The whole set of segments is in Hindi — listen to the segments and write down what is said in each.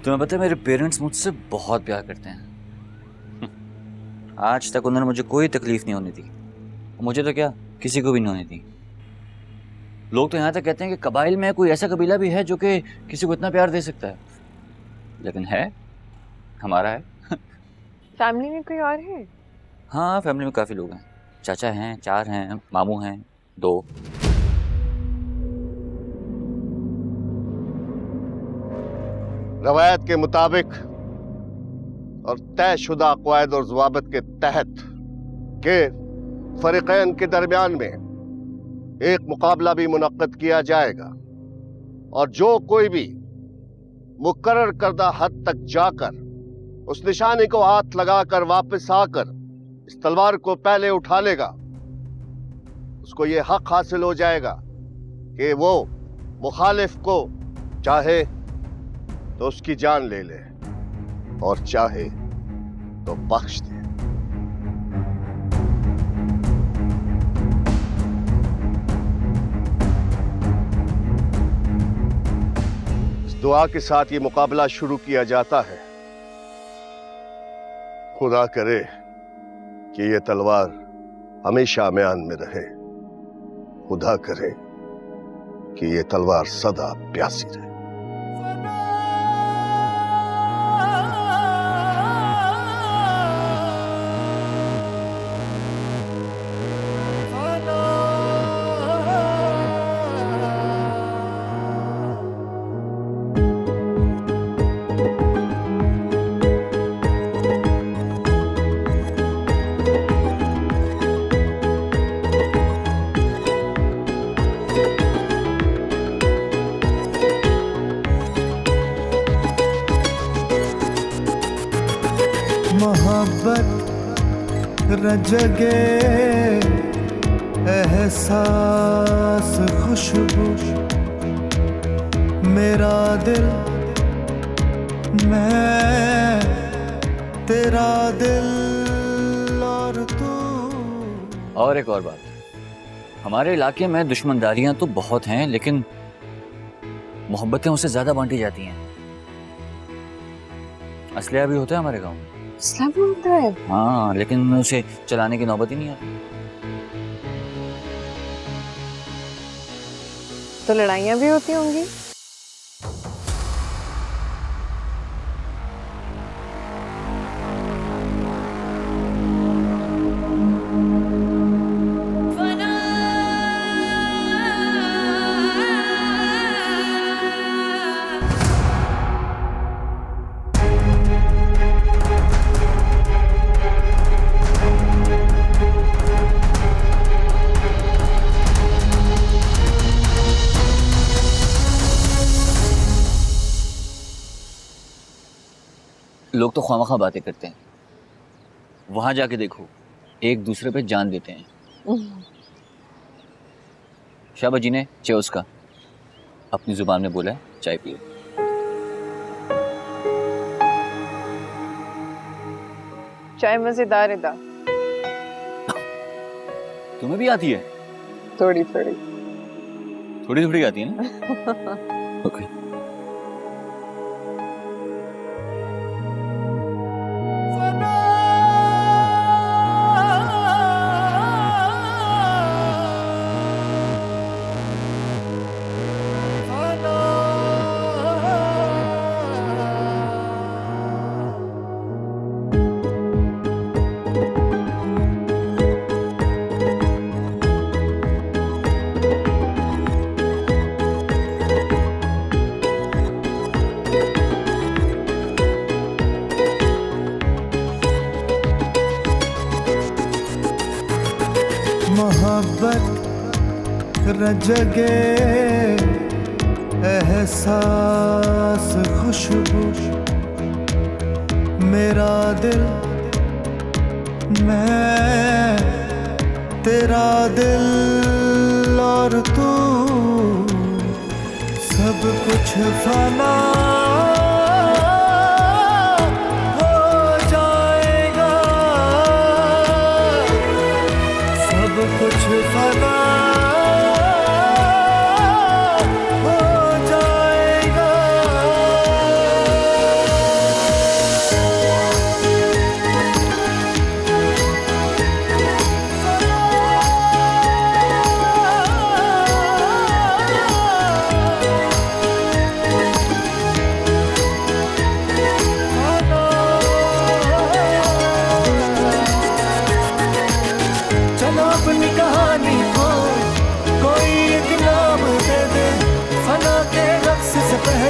तुम्हें पता है मेरे पेरेंट्स मुझसे बहुत प्यार करते हैं। आज तक उन्होंने मुझे कोई तकलीफ नहीं होने दी। मुझे तो क्या, किसी को भी नहीं होने दी। लोग तो यहाँ तक कहते हैं कि कबाइल में कोई ऐसा कबीला भी है जो कि किसी को इतना प्यार दे सकता है, लेकिन है, हमारा है। फैमिली में कोई और है? हाँ, फैमिली में काफ़ी लोग हैं। चाचा हैं, 4 हैं, मामू हैं 2। रवायत के मुताबिक और तयशुदा क़वायद और ज़वाबित के तहत के फरीक़ैन के दरमियान में एक मुकाबला भी मुनक्किद किया जाएगा, और जो कोई भी मुकर्रर करदा हद तक जाकर उस निशाने को हाथ लगाकर वापस आकर इस तलवार को पहले उठा लेगा, उसको ये हक हासिल हो जाएगा कि वो मुखालिफ को चाहे तो उसकी जान ले ले और चाहे तो बख्श दे। इस दुआ के साथ ये मुकाबला शुरू किया जाता है। खुदा करे कि ये तलवार हमेशा म्यान में रहे। खुदा करे कि ये तलवार सदा प्यासी रहे। रजगे एहसास खुशबू मेरा दिल, मैं तेरा दिल और तू। और एक और बात, हमारे इलाके में दुश्मनदारियां तो बहुत हैं, लेकिन मोहब्बतें उससे ज्यादा बांटी जाती हैं। असलिया भी होता है हमारे गांव में। असला भी होता है? हाँ, लेकिन उसे चलाने की नौबत ही नहीं आती। तो लड़ाइयाँ भी होती होंगी? लोग तो ख्वामखा बातें करते हैं, वहां जाके देखो एक दूसरे पे जान देते हैं। शाबाश जी ने चेयर्स का अपनी जुबान में बोला है, चाय पियो। चाय मजेदार है। तुम्हें भी आती है? थोड़ी थोड़ी थोड़ी थोड़ी आती है ना? ओके। रजगे एहसास खुशबू मेरा दिल, मैं तेरा दिल और तू, सब कुछ फना हो जाएगा, सब कुछ फना हो जाएगा।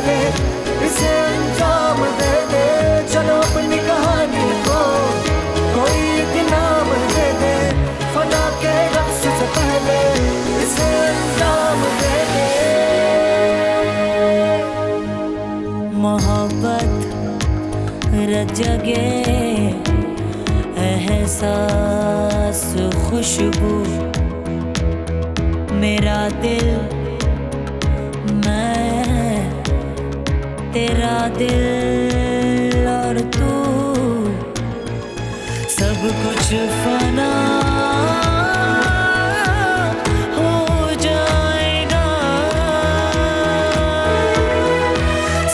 पहले इसे अंजाम दे दे, चलो अपनी कहानी को कोई एक नाम दे दे, फना के रक्स से पहले इसे अंजाम दे दे। मोहब्बत रजगे एहसास खुशबू, मेरा दिल मैं तेरा दिल और तू, सब कुछ फना हो जाएगा,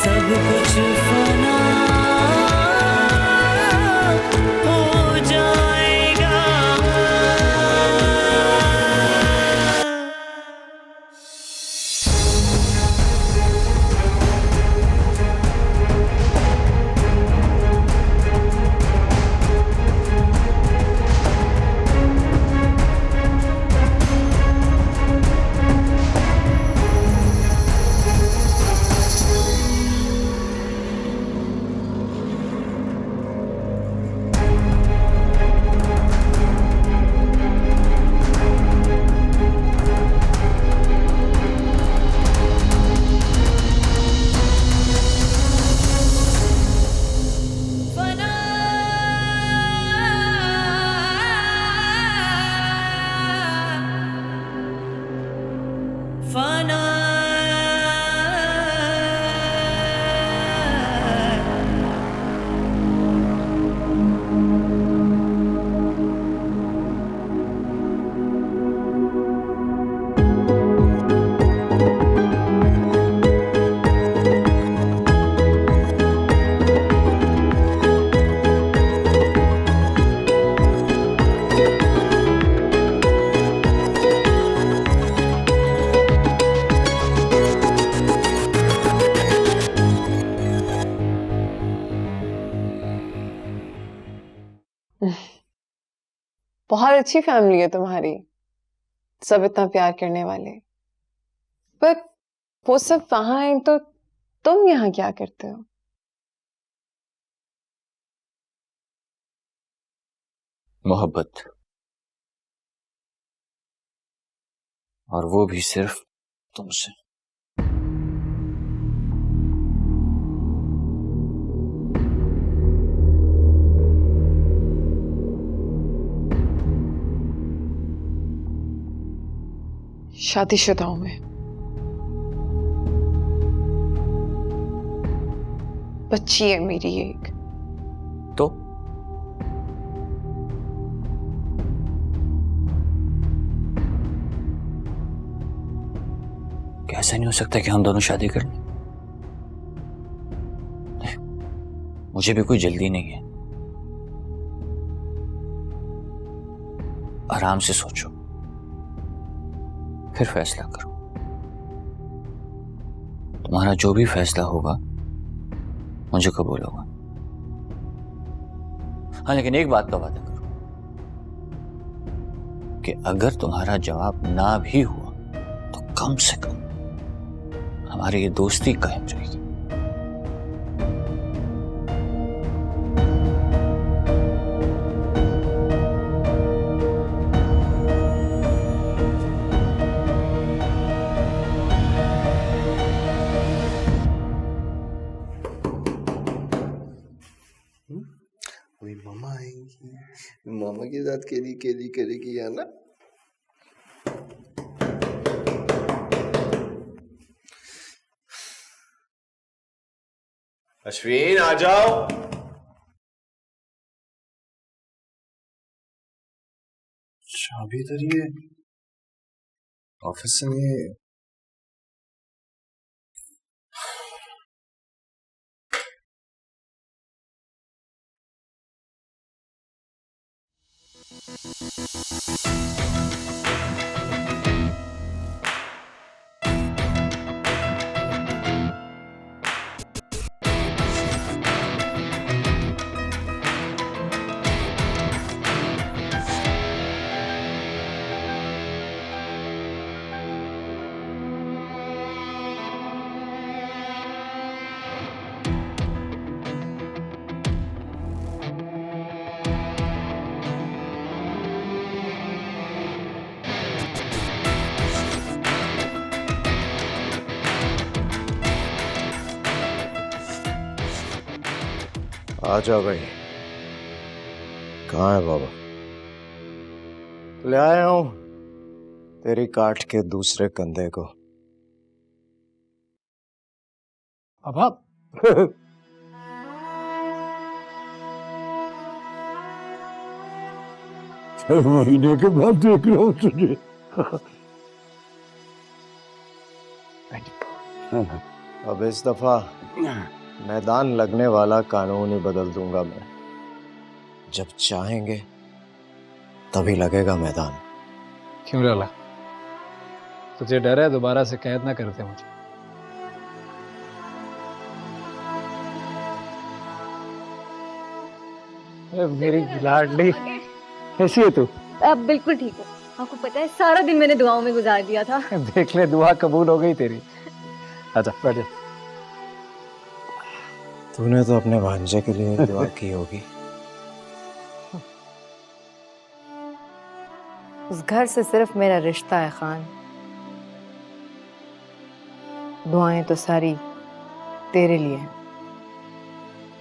सब कुछ फना हो जाएगा। फना बहुत अच्छी फैमिली है तुम्हारी, सब इतना प्यार करने वाले। पर वो सब वहां हैं तो तुम यहाँ क्या करते हो? मोहब्बत, और वो भी सिर्फ तुमसे। शादीशुदा हूं मैं, बच्ची है मेरी एक। तो क्या ऐसा नहीं हो सकता कि हम दोनों शादी कर लें? मुझे भी कोई जल्दी नहीं है, आराम से सोचो फिर फैसला करो। तुम्हारा जो भी फैसला होगा मुझे कबूल होगा। हाँ, लेकिन एक बात का वादा करो कि अगर तुम्हारा जवाब ना भी हुआ तो कम से कम हमारी ये दोस्ती कायम रहेगी। वही मामा आएंगी, मामा के साथ केली केली करेगी या ना। अश्विन आ जाओ। चाबी इधर ही है, ऑफिस से नहीं है। आ जाओ भाई। कहाँ है बाबा? ले आया हूं तेरी काट के दूसरे कंधे को। अब आप 6 महीने के बाद देख रहा हूँ तुझे। अब इस दफा मैदान लगने वाला कानून ही बदल दूंगा मैं। जब चाहेंगे तभी लगेगा मैदान। क्यों लाला, तुझे डर है दोबारा से कैद ना करते मुझे? अरे मेरी लाडली, कैसी है तू? अब बिल्कुल ठीक है। आपको पता है सारा दिन मैंने दुआओं में गुजार दिया था। देख ले, दुआ कबूल हो गई तेरी। अच्छा बैठ जा। तूने तो अपने भांजे के लिए दुआ की होगी। उस घर से सिर्फ मेरा रिश्ता है खान। दुआएं तो सारी तेरे लिए हैं।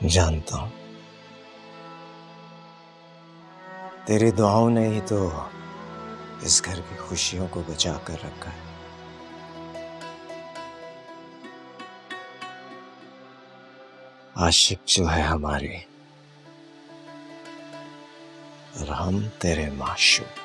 जानता हूं, तेरी दुआओं ने ही तो इस घर की खुशियों को बचा कर रखा है। आशिक जो है हमारी, और हम तेरे माशूक।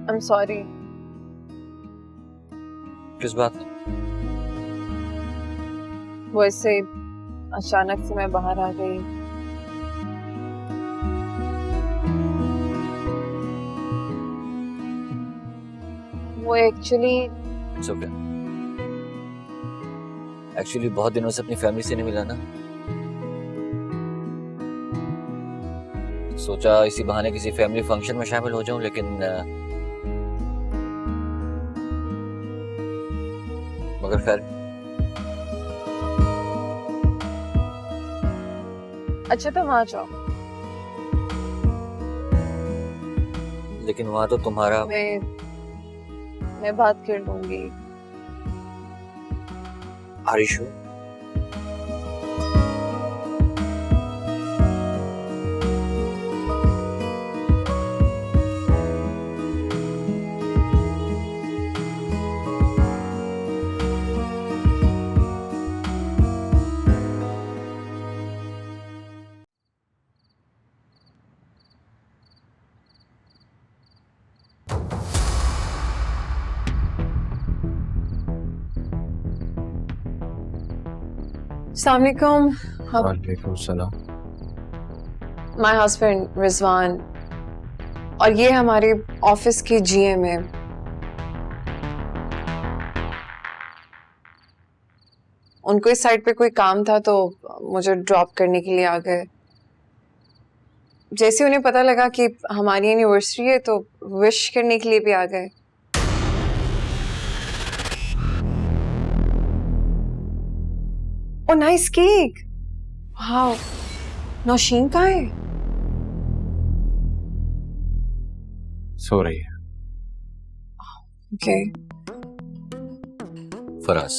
I'm sorry. किस बात? वो ऐसे अचानक से मैं बाहर आ गई। वो एक्चुअली बहुत दिनों से अपनी फैमिली से नहीं मिला ना, सोचा इसी बहाने किसी फैमिली फंक्शन में शामिल हो जाऊं, लेकिन मगर खैर। अच्छा तो वहां जाओ। लेकिन वहां तो तुम्हारा मैं बात कर लूंगी। आरिशु, अस्सलाम वालेकुम। वालेकुम सलाम। माय हस्बैंड रिजवान, और ये हमारे ऑफिस की जीएम है। उनको इस साइड पे कोई काम था तो मुझे ड्रॉप करने के लिए आ गए। जैसे उन्हें पता लगा कि हमारी एनिवर्सरी है तो विश करने के लिए भी आ गए। ओ नाइस केक। वाओ, नौशीन कहाँ है? सो रही है। ओके। फराज,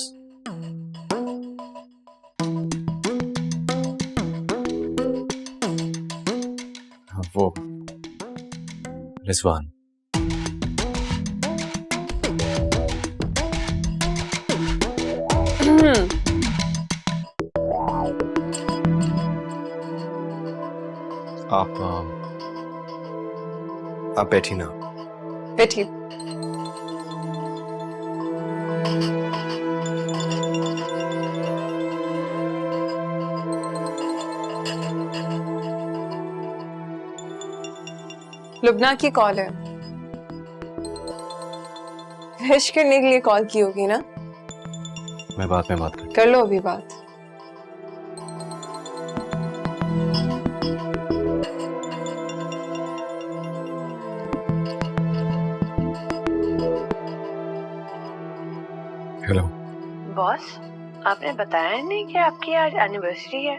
वो रिजवान। आप बैठी ना। बैठिए। लुबना की कॉल है। विश करने के लिए कॉल की होगी ना? मैं बाद में बात करता कर लो अभी बात। बॉस, आपने बताया नहीं कि आपकी आज एनिवर्सरी है?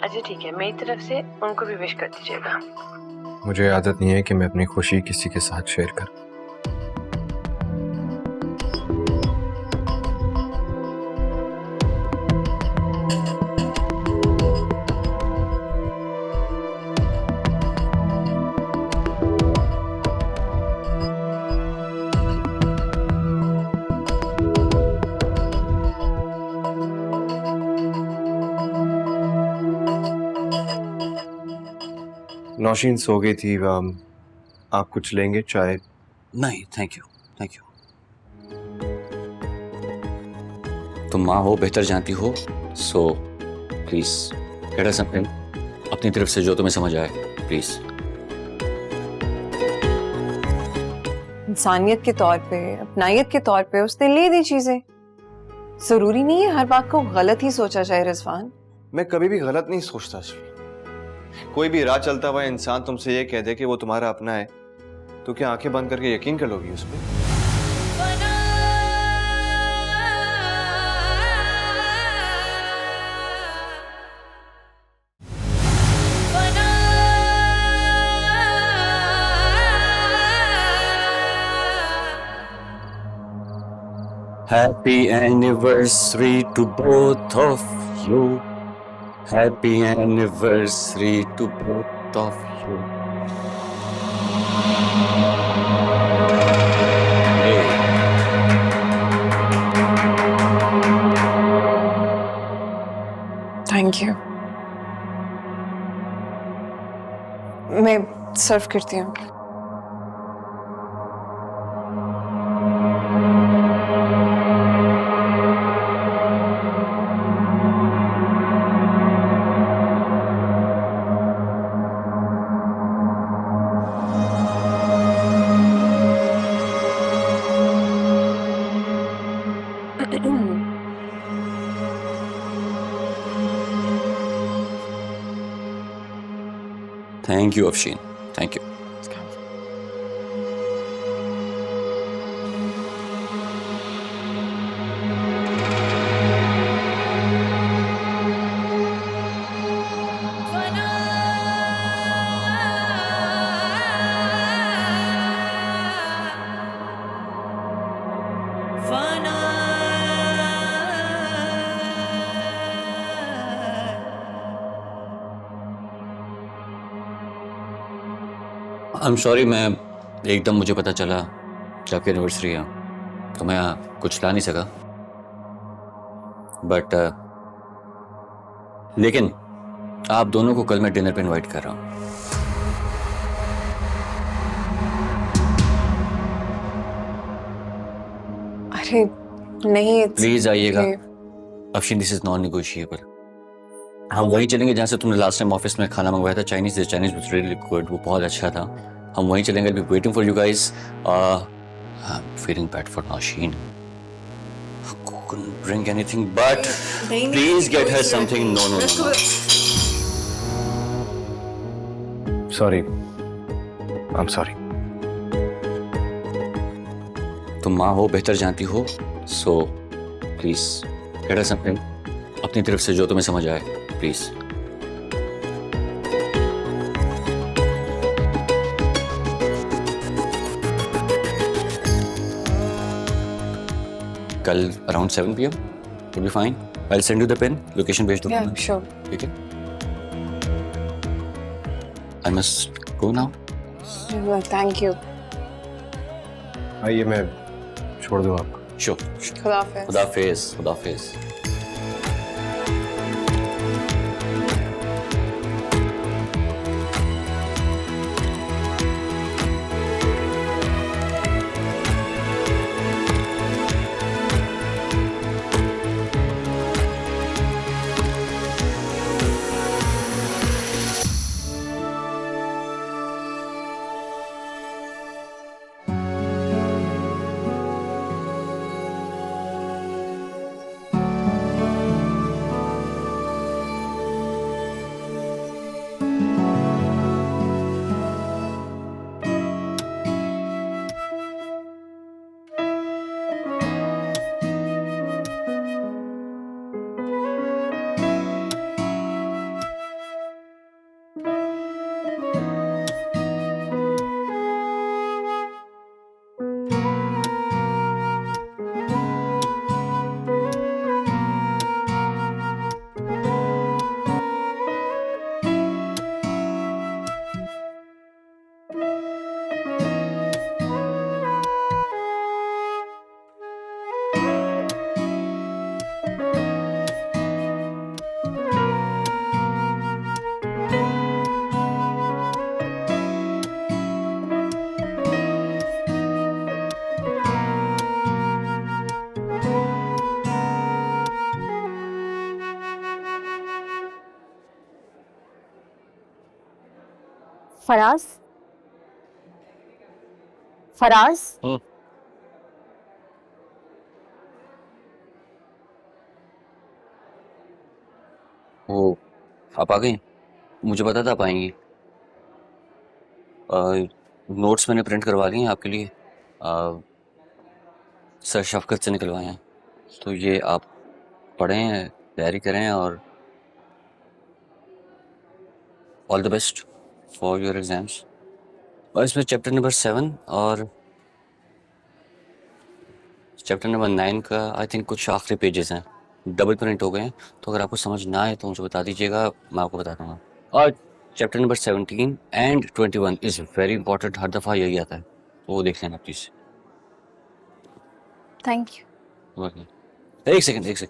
अच्छा ठीक है, मेरी तरफ से उनको भी विश कर दीजिएगा। मुझे आदत नहीं है कि मैं अपनी खुशी किसी के साथ शेयर करूं। नौशीन सो गई थी। आप कुछ लेंगे? चाय? नहीं, थैंक यू, थैंक यू। तुम माँ हो, बेहतर जानती हो, so please get us something अपनी तरफ से जो तुम्हें समझ आए, प्लीज। इंसानियत के तौर पे, अपनायत के तौर पे उसने ले दी चीजें। जरूरी नहीं है हर बात को गलत ही सोचा जाए रिजवान। मैं कभी भी गलत नहीं सोचता। कोई भी राह चलता हुआ इंसान तुमसे ये कह दे कि वो तुम्हारा अपना है, तो क्या आंखें बंद करके यकीन कर लोगी उस पर? Happy anniversary to both of you. Happy anniversary to both of you. Hey. Thank you. मैं सर्व करती हूँ। Thank you, Afshin. Thank you. I'm sorry, मैं एकदम मुझे पता चला कि आपकी एनिवर्सरी है तो मैं कुछ ला नहीं सका, बट लेकिन आप दोनों को कल मैं डिनर पे इनवाइट कर रहा हूँ। अरे नहीं, प्लीज आइएगा। Afsheen, this is non negotiable. हम वहीं चलेंगे जहाँ से तुमने लास्ट टाइम ऑफिस में खाना मंगवाया था, चाइनीज वाज रियली गुड, वो बहुत अच्छा था। हम वहीं चलेंगे, I'll be waiting for you guys. I'm feeling bad for Nasheen. Couldn't bring anything, but please get her something. No. Sorry. I'm sorry. तुम माँ हो, बेहतर जानती हो, so please get her something अपनी तरफ से जो तुम्हें समझ आए, प्लीज। कल around 7 PM will be fine. I'll send you the pin. Location भेज दूँगा। Yeah, sure. ठीक है। I must go now. Thank you. आइए, मैं छोड़ दूँ आपको। Sure. खुदा हाफिज। खुदा हाफिज। खुदा हाफिज। फराज, फराज, वो आप आ गई? मुझे पता था आप आएंगी। नोट्स मैंने प्रिंट करवा लिए हैं आपके लिए। सर शफकत से निकलवाए हैं, तो ये आप पढ़ें, तैयारी करें और all the best for your exams. और इसमें चैप्टर नंबर 7 और चैप्टर नंबर 9 का आई थिंक कुछ आखिरी पेजेस हैं, डबल प्रिंट हो गए हैं, तो अगर आपको समझ ना आए तो मुझे बता दीजिएगा, मैं आपको बता दूंगा। और chapter number 17 and 21 is very important, हर दफ़ा यही आता है, तो वो देख लेना प्लीज़। Thank you. एक सेकंड।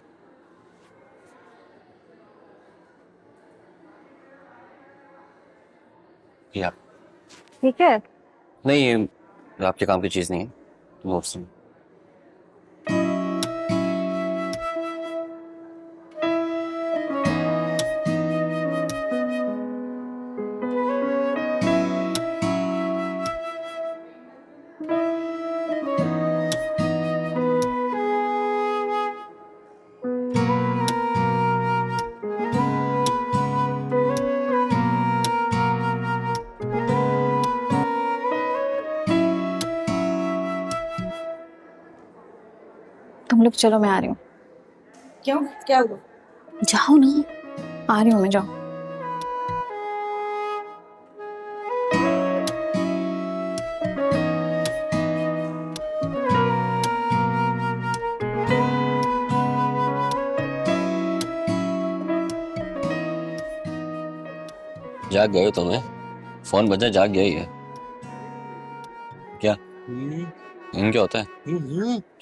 ये आप ठीक है। नहीं, ये आपके काम की चीज़ नहीं है, नोट्स में। तुम लोग चलो, मैं आ रही हूँ। क्यों, क्या हुआ? जाओ ना, आ रही हूँ मैं, जाओ। जाग गए हो तुम्हें? फोन बजा, जाग गया ही है क्या? क्या होता है?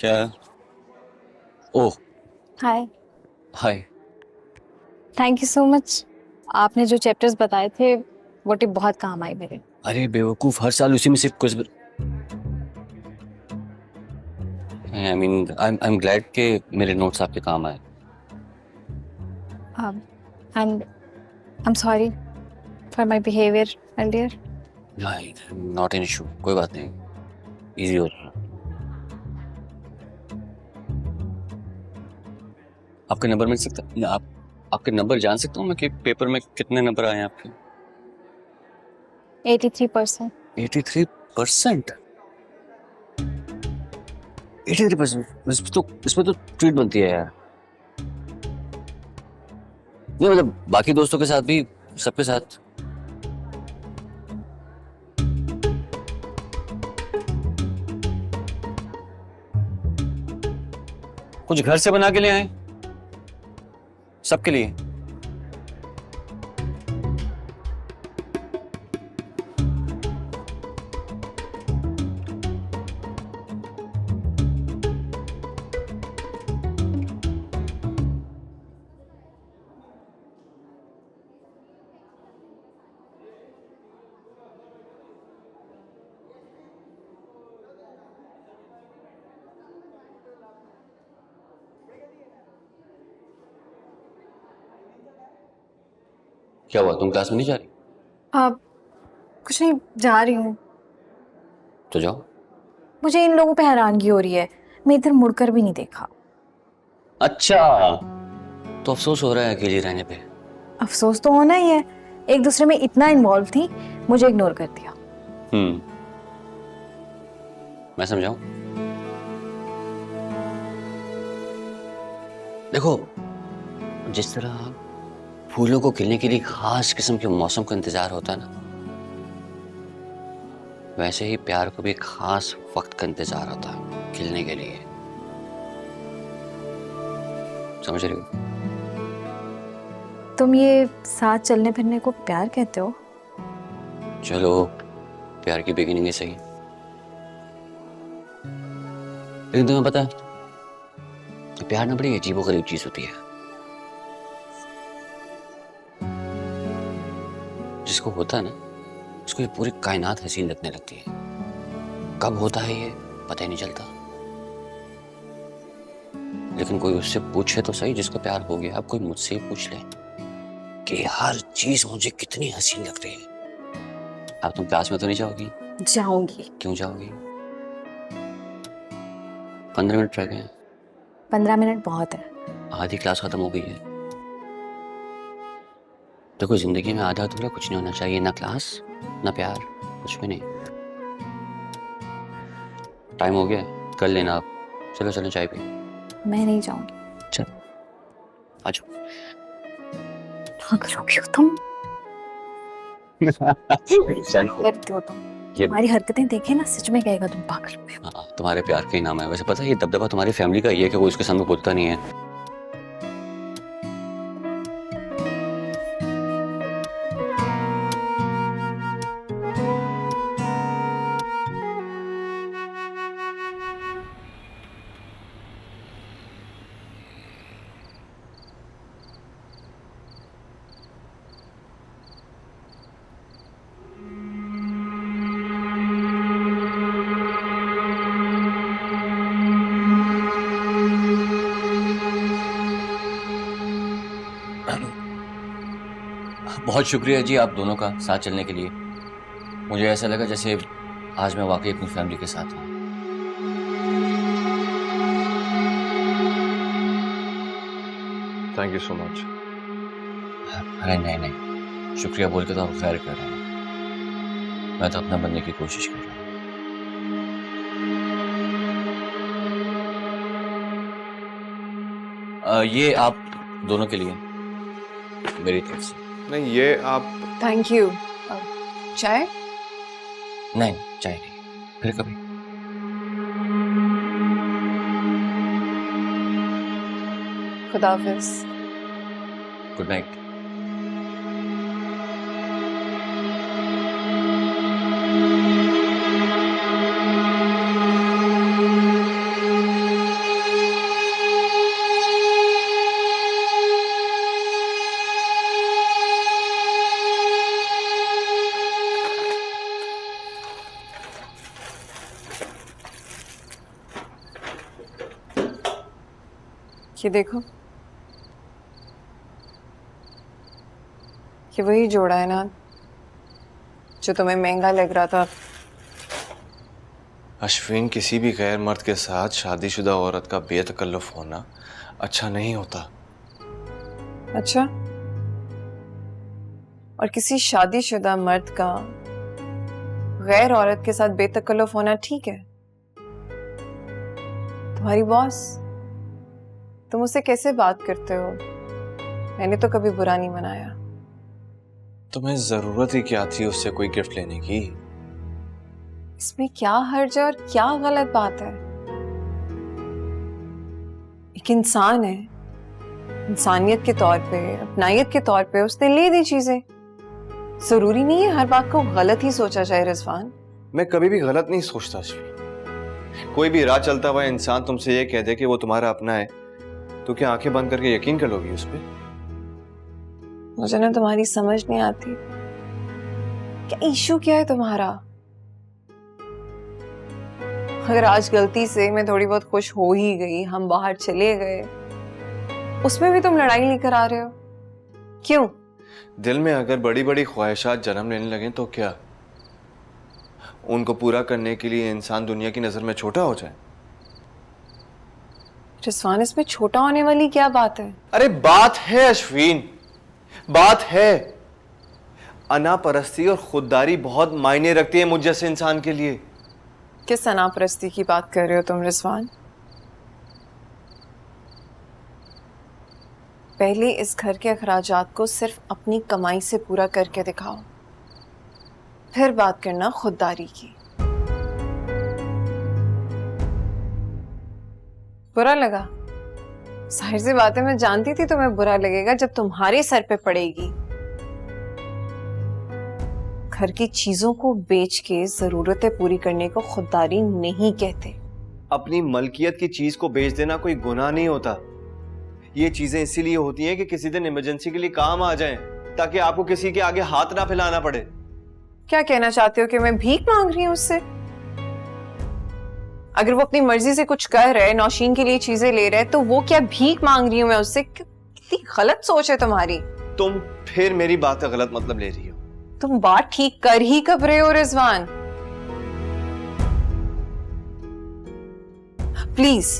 क्या? Oh hi, hi. Thank you so much. आपने जो चैप्टर्स बताए थे वो टिप बहुत काम आई मेरे। अरे बेवकूफ, हर साल उसी में से कुछ I mean I am glad के मेरे नोट्स आपके काम आए। And I am sorry for my behaviour earlier. Not an issue, कोई बात नहीं, इजी हो रहा। आपका नंबर मिल सकता है? आपके नंबर जान सकता हूँ मैं कि पेपर में कितने नंबर आए हैं आपके? 83%। 83%? 83%? इसमें तो ट्रीट बनती है यार। नहीं मतलब बाकी दोस्तों के साथ भी, सबके साथ। कुछ घर से बना के ले आए सबके लिए। क्या हुआ, तुम क्लास में नहीं जा रही? कुछ नहीं, जा रही हूँ। तो जाओ। मुझे इन लोगों पे हैरानगी हो रही है, मैं इधर मुड़कर भी नहीं देखा। अच्छा, तो अफसोस हो रहा है अकेली रहने पे? अफसोस तो होना ही है, एक दूसरे में इतना इन्वॉल्व थी, मुझे इग्नोर कर दिया। मैं समझाऊं? देखो, जिस तरह फूलों को खिलने के लिए खास किस्म के मौसम का इंतजार होता है ना, वैसे ही प्यार को भी खास वक्त का इंतजार होता है खिलने के लिए। समझ रही हो? तुम ये साथ चलने फिरने को प्यार कहते हो? चलो, प्यार की बिगिनिंग ही सही। लेकिन तुम्हें पता है, प्यार ना बड़ी अजीबोगरीब चीज होती है। जिसको होता है ना, उसको ये पूरी कायनात हसीन लगने लगती है। कब होता है ये पता ही नहीं चलता। लेकिन कोई उससे पूछे तो सही जिसको प्यार हो गया। अब कोई मुझसे ही पूछ ले कि हर चीज मुझे कितनी हसीन लग रही है, अब तुम क्लास में तो नहीं जाओगी? जाऊंगी। क्यों जाओगी? 15 मिनट रह गए हैं। 15 मिनट बहुत है। आधी क्लास खत्म हो गई है। देखो जिंदगी में आधा अधूरा कुछ नहीं होना चाहिए, ना क्लास ना प्यार, कुछ भी नहीं। टाइम हो गया, कर लेना आप। चलो चलो चाय पी। मैं नहीं जाऊंगी। चलो आ जाओ। पागल हो गई हो तुम। करती हो तुम। ये तुम्हारी हरकतें देखे ना, सच में कहेगा तुम पागल हो गई हो। हाँ, तुम्हारे प्यार का ही नाम है। वैसे पता है ये दबदबा तुम्हारी फैमिली का ही है कि वो इसके सामने बोलता नहीं है। बहुत शुक्रिया जी आप दोनों का साथ चलने के लिए। मुझे ऐसा लगा जैसे आज मैं वाकई अपनी फैमिली के साथ हूँ। Thank you so much. अरे नहीं नहीं, शुक्रिया बोल के तो आप खैर कर रहे हैं। मैं तो अपना बनने की कोशिश कर रहा हूँ। ये आप दोनों के लिए मेरी तरफ से। नहीं ये आप थैंक यू। चाय? नहीं चाय नहीं, फिर कभी। खुदाफिज। Good night. ये देखो, ये वही जोड़ा है ना जो तुम्हें महंगा लग रहा था। अश्विन, किसी भी गैर मर्द के साथ शादीशुदा औरत का बेतकल्लुफ होना अच्छा नहीं होता। अच्छा, और किसी शादीशुदा मर्द का गैर औरत के साथ बेतकल्लुफ होना ठीक है? तुम्हारी बॉस, तुम उससे कैसे बात करते हो? मैंने तो कभी बुरा नहीं मनाया। तुम्हें जरूरत ही क्या थी उससे कोई गिफ्ट लेने की? इसमें क्या हर्ज है और क्या गलत बात है? एक इंसान है, इंसानियत के तौर पे, अपनायत के तौर पे उसने ले दी चीजें। जरूरी नहीं है हर बात को गलत ही सोचा जाए रिजवान। मैं कभी भी गलत नहीं सोचता अश्विन। कोई भी राह चलता हुआ इंसान तुमसे ये कह दे कि वो तुम्हारा अपना है, तो क्या आंखें बंद करके यकीन कर लोगी उस पर? मुझे ना तुम्हारी समझ नहीं आती। क्या इशू क्या है तुम्हारा? अगर आज गलती से मैं थोड़ी बहुत खुश हो ही गई, हम बाहर चले गए, उसमें भी तुम लड़ाई लेकर आ रहे हो, क्यों? दिल में अगर बड़ी बड़ी ख्वाहिशात जन्म लेने लगे तो क्या उनको पूरा करने के लिए इंसान दुनिया की नजर में छोटा हो जाए? रिजवान, इसमें छोटा होने वाली क्या बात है? अरे बात है अश्विन, बात है। अनापरस्ती और खुददारी बहुत मायने रखती है मुझ जैसे इंसान के लिए। किस अनापरस्ती की बात कर रहे हो तुम रिजवान? पहले इस घर के अखराजात को सिर्फ अपनी कमाई से पूरा करके दिखाओ, फिर बात करना खुददारी की। बुरा लगा? जाहिर सी बात है, मैं जानती थी तुम्हें बुरा लगेगा जब तुम्हारे सर पे पड़ेगी। घर की चीजों को बेच के जरूरतें पूरी करने को खुददारी नहीं कहते। अपनी मलकियत की चीज को बेच देना कोई गुनाह नहीं होता। ये चीजें इसीलिए होती हैं कि किसी दिन इमरजेंसी के लिए काम आ जाएं, ताकि आपको किसी के आगे हाथ ना फैलाना पड़े। क्या कहना चाहते हो कि मैं भीख मांग रही हूँ उससे? अगर वो अपनी मर्जी से कुछ कर रहे, नौशीन के लिए चीजें ले रहे, तो वो क्या भीख मांग रही हूँ मैं उससे? कितनी गलत सोच है तुम्हारी। तुम फिर मेरी बात का गलत मतलब ले रही हो। तुम बात ठीक कर ही कब रहे हो रिजवान? प्लीज।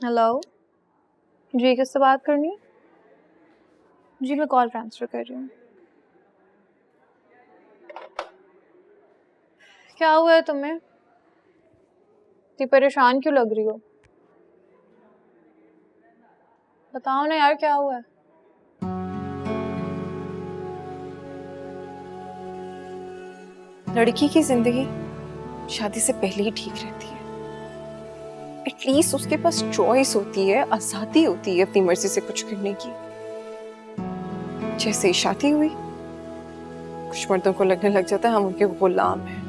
हेलो जी, किससे बात करनी है? जी मैं कॉल ट्रांसफर कर रही हूँ। क्या हुआ है तुम्हें? इतनी परेशान क्यों लग रही हो? बताओ ना यार, क्या हुआ है? लड़की की जिंदगी शादी से पहले ही ठीक रहती है। एटलीस्ट उसके पास चॉइस होती है, आजादी होती है अपनी मर्जी से कुछ करने की। जैसे ही शादी हुई, कुछ मर्दों को लगने लग जाता है हम उनके गुलाम हैं।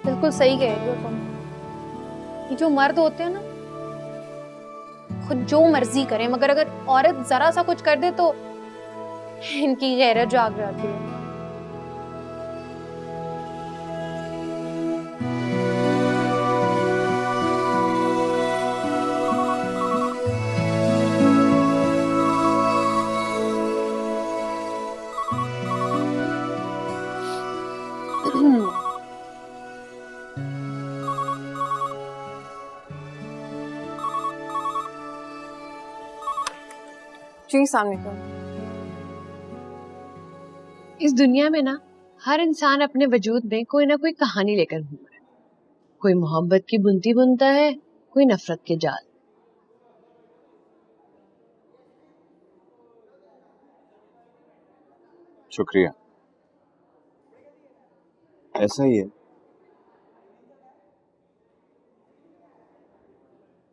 बिल्कुल सही कह रही हो तुम। ये जो मर्द होते हैं ना, खुद जो मर्जी करें, मगर अगर औरत जरा सा कुछ कर दे तो इनकी गैरत जाग जाती है। जी सामने को। इस दुनिया में ना हर इंसान अपने वजूद में कोई ना कोई कहानी लेकर घूम रहा है। कोई मोहब्बत की बुनती बुनता है, कोई नफरत के जाल। शुक्रिया। ऐसा ही है।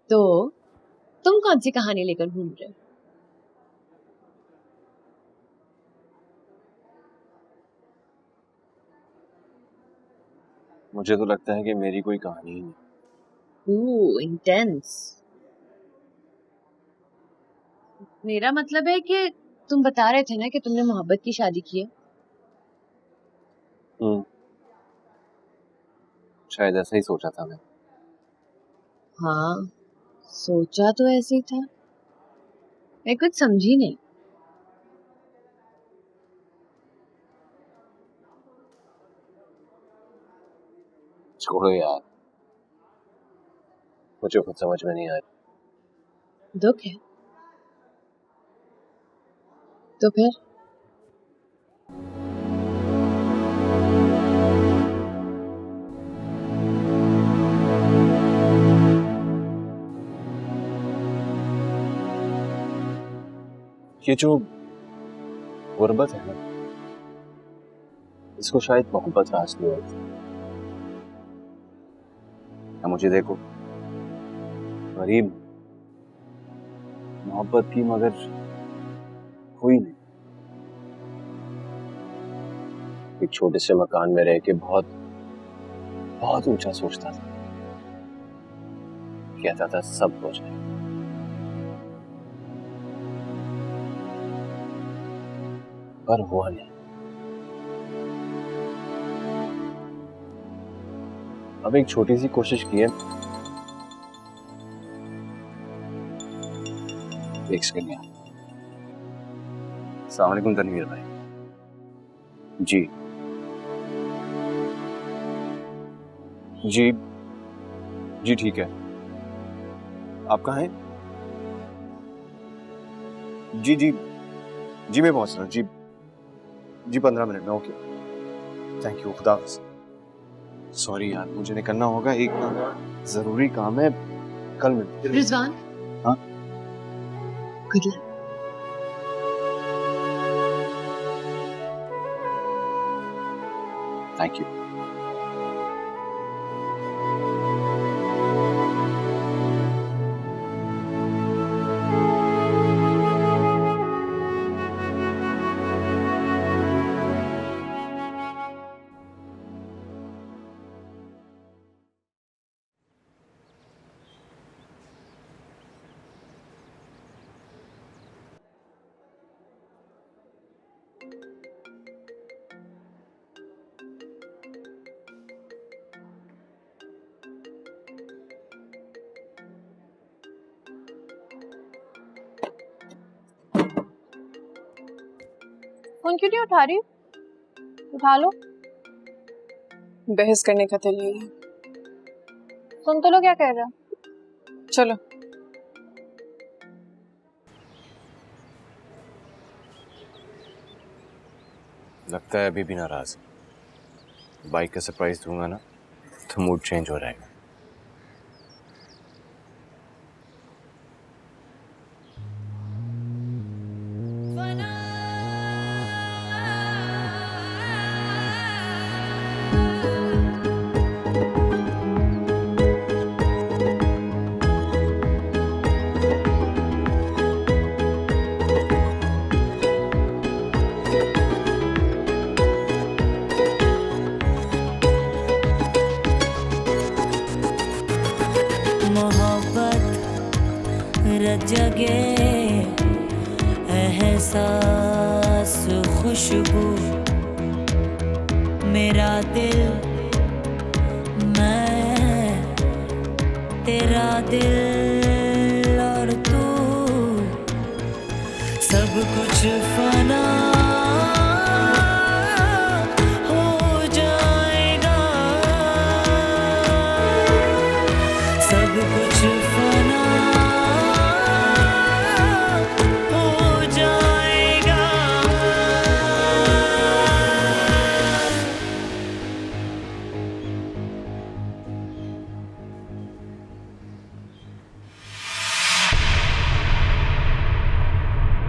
तो तुम कौन सी कहानी लेकर घूम रहे हो? मुझे तो लगता है कि मेरी कोई कहानी ही नहीं। इंटेंस। मेरा मतलब है कि तुम बता रहे थे ना कि तुमने मोहब्बत की शादी की है। शायद ऐसा ही सोचा था मैं। हाँ, सोचा तो ऐसे ही था। मैं कुछ समझी नहीं। छोड़ो यार, मुझे खुद समझ में नहीं आ रही। दुख है तो फिर? ये जो गुर्बत है ना, इसको शायद मोहब्बत राज नहीं होती। मुझे देखो, गरीब मोहब्बत की मगर कोई नहीं। एक छोटे से मकान में रह के बहुत बहुत ऊंचा सोचता था, कहता था सब हो जाए। पर हुआ नहीं। अब एक छोटी सी कोशिश की है। एक सेकंड यार। अस्सलाम वालेकुम तनवीर भाई। जी जी जी ठीक है। आप कहाँ हैं? जी जी जी मैं पहुंच रहा हूँ। जी जी 15 मिनट में। Okay, thank you. खुदा हाफिज़। सॉरी यार, मुझे निकलना होगा, एक जरूरी काम है। कल मिलते हैं। रिजवान। हाँ, good luck. Thank you. Phone क्यों नहीं उठा रही? उठा लो। बहस करने का दिल नहीं है। सुन तो लो क्या कह रहा है। चलो। लगता है अभी भी नाराज है। बाइक का सरप्राइज दूंगा ना तो मूड चेंज हो जाएगा। जगे एहसास खुशबू मेरा दिल मैं तेरा दिल और तू सब कुछ फना